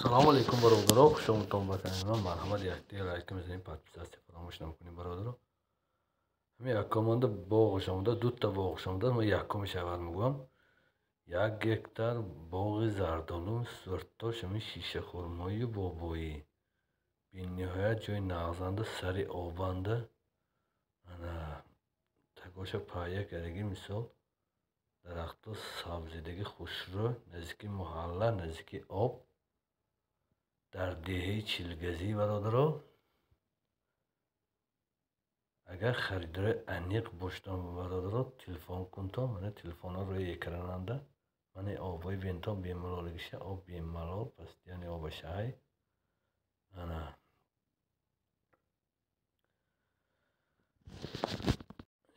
سلام علیکم برادران، خوش آمدید به کانال من. مرحمت یکتی لایک میزنید، پادپیس فراموش نکنید برادران. همین یکمونده باغش آمده، دو تا باغش آمده. من یکمش اول میگم. 1 هکتار باغ زردالو، سرتاش همین شیشه خرمایی و بابایی. بی نهایت جای نغزنده، سری آبنده. انا تگوش پایه کردگی مثال درخت سبزیدگی خوشرو، نزدیکی محله، نزدیکی آب، در دهه چیلگزی برادران. اگر خریدار انیق باشتم برادران تلفن کنتم. من تلفن ها روی اکراننده من آبای بینتام بیمالالگیشه آب بیمالال پس یعنی آب شای انا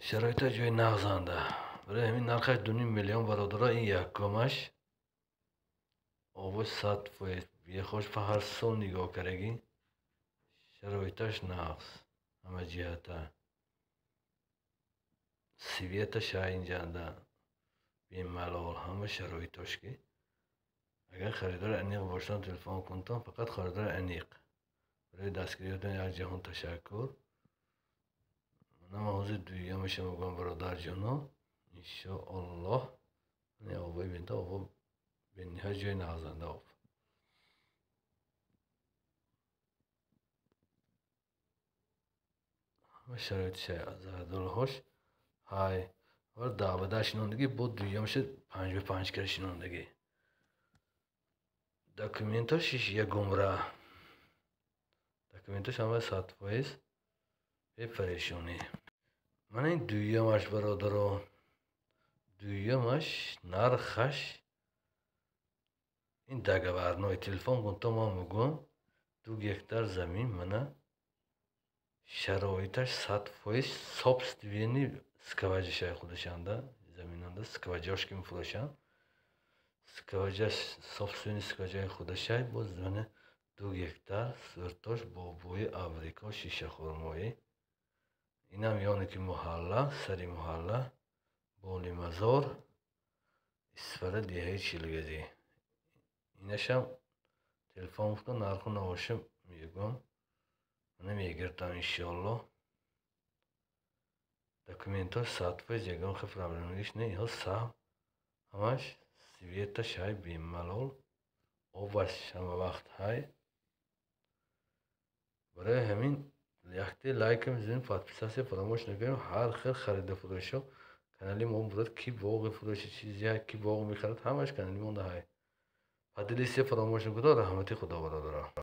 شرایط جای نغزنده برای همین نرخش 2.5 میلیون برادران. این یکمش آبش 100% یه خوش به هر سال نگاه کرگی شرایطش نغز همه جهته سویتش اینجانده بیمالال همه شرایطش که اگر خریدار انیق باشتن تلفن کنتم. فقط خریدار انیق. برای دستگیریتون یک جهان تشکر. من حوض دویمش میگم برادر جانا انشاءالله. من آبای بینده آب به نهایت جای نغزنده آب همه شرایط زردال هاش های و دعوده شنوندگی بود. دویمش 5x5 کر شنوندگی دکومنتاش یک گمره دکومنتاش همه 100% به پریشونی. من این دویمش برادران دویمش نرخش این دگورنای تلفن کنتا ما میگم 2 هکتار زمین منه شرایطش 100% собственный скважина شای خودشانده زمیننده скважаش که میفروشن скважина собственный скважина خودشای باز منه 2 هکتار سرتاش بابوی آمریکا شیشه خرمایی. اینم یعنی که محله سری محله بالی مزار اسفره دهه چیلگزی. اینشم تلفن گفتم نرخو نباشه میگم من میگیرتم انشالله. دکومنتاش 100% یگان خیلی پرابلمش نه. ها سهم همش سویتش های بیمالال آبش همه وقت های. برای همین یکتی لایک میزنیم، پادپیس فراموش نکنیم. هر خیر خرید فروش ها کانالی ما بود کی باغ فروش چیزی ها کی باغ میخرد همش کانالی مونده های. پادلیسی فراموش نکنید. رحمتی خدا برادران.